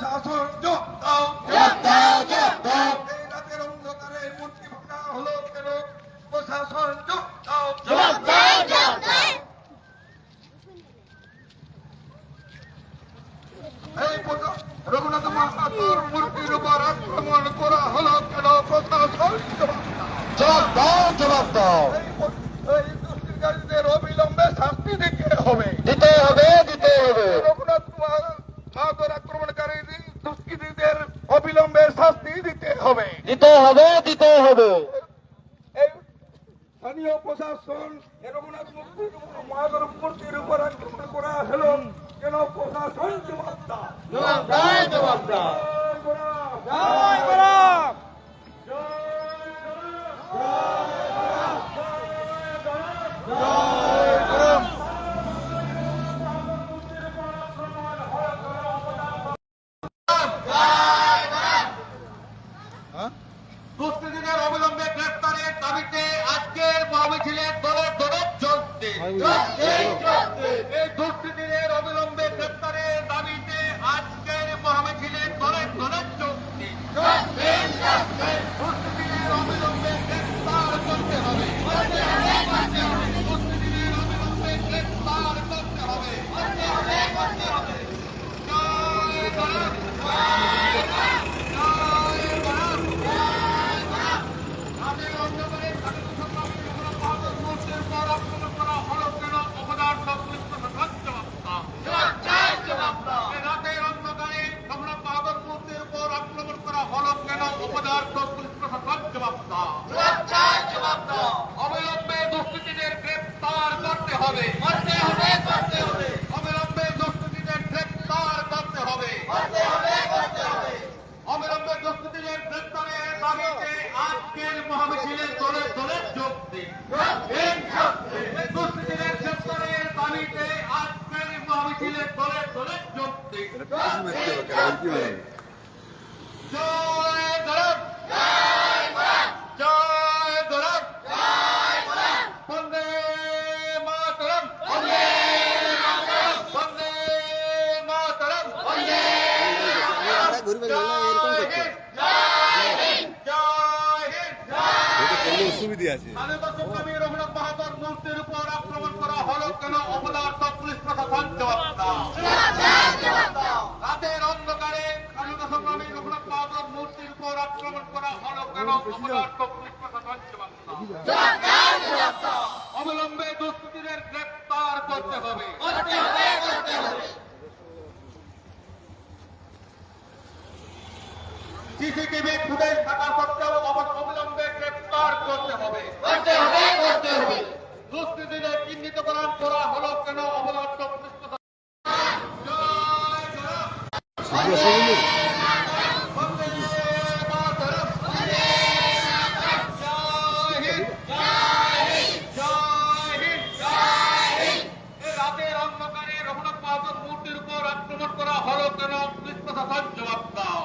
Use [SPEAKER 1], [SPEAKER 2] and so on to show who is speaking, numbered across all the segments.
[SPEAKER 1] প্রশাসন জবাব দাও, এই রাতের অন্ধকারে মূর্তি ভাঙা হলো কেন? প্রশাসন জবাব দাও, এই রঘুনাথ মাহাতোর মূর্তির উপর আক্রমণ করা হলো কেন? প্রশাসন
[SPEAKER 2] জবাব দাও।
[SPEAKER 1] এই দুষ্কৃতিকারীদের অবিলম্বে শাস্তি দিতে হবে। রঘুনাথ মাহাতোর আক্রমণকারী দুষ্কৃতীদের অবিলম্বে শাস্তি দিতে হবে। এই স্থানীয় প্রশাসন রঘুনাথ মাহাতোর মূর্তির উপর আক্রমণ করা হলো কেন? প্রশাসন জবাব দাও। দুষ্কৃতীদের অবিলম্বে গ্রেফতারের দাবিতে আজকের মহামিছিলের দলের চলছে। এই দুষ্কৃতীদের অবিলম্বে গ্রেফতারের দাবিতে আজকের মহামিছিলের দলের চলছে। দুষ্কৃতীদের অবিলম্বে গ্রেফতার করতে হবে। দুষ্কৃতীদের অবিলম্বে গ্রেফতার করতে হবে। অবিলম্বে দুষ্কৃতীদের গ্রেফতার করতে হবে। অবিলম্বে দুষ্কৃতীদের গ্রেফতার করতে হবে। অবিলম্বে দুষ্কৃতীদের গ্রেফতারের দাবিতে আজকের মহামিছিলে দলে যোগ দিন। দুষ্কৃতীদের গ্রেফতারের দাবিতে আজকের মহামিছিলে দলে যোগ দিন। জয় গরব, জয় গরব, বন্দে মাতরম, বন্দে মাতরম,
[SPEAKER 3] সুবিধা আছে।
[SPEAKER 1] স্বাধীনতাসংগ্রামী রঘুনাথ মাহাতোর মূর্তির উপর আক্রমণ করা হলো কেন? অপদার্থ পুলিশ প্রশাসন জবাব দাও। রাতের অন্ধকারে স্বাধীনতাসংগ্রামী রঘুনাথ মাহাতোর মূর্তির উপর আক্রমণ করা হলো কেন? অপদার্থ পুলিশ প্রশাসন জবাব দাও। অবিলম্বে দুষ্কৃতীদের গ্রেফতার করতে হবে। সিসিটিভি ফুটেজ থাকা সত্ত্বেও অবিলম্বে গ্রেফতার করতে হবে। দুষ্কৃতীদের চিহ্নিতকরণ করা হলো কেন? অবদার্থ পুলিশ প্রশাসন। বন্দে মাতরম, জয় হিন্দ, জয় হিন্দ। এই রাতের অন্ধকারে রঘুনাথ মাহাতোর মূর্তির উপর আক্রমণ করা হলো কেন? পুলিশ প্রশাসন জবাব দাও।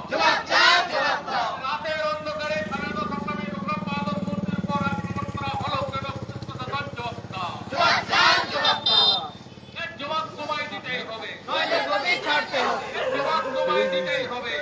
[SPEAKER 1] রাতের অন্ধকারে স্বাধীনতাসংগ্রামী রঘুনাথ মাহাতোর মূর্তির উপর আক্রমণ করা হলো কেন? পুলিশ প্রশাসন জবাব দাও। এর জবাব তোমায় দিতেই হবে। জবাব তোমায় দিতেই হবে।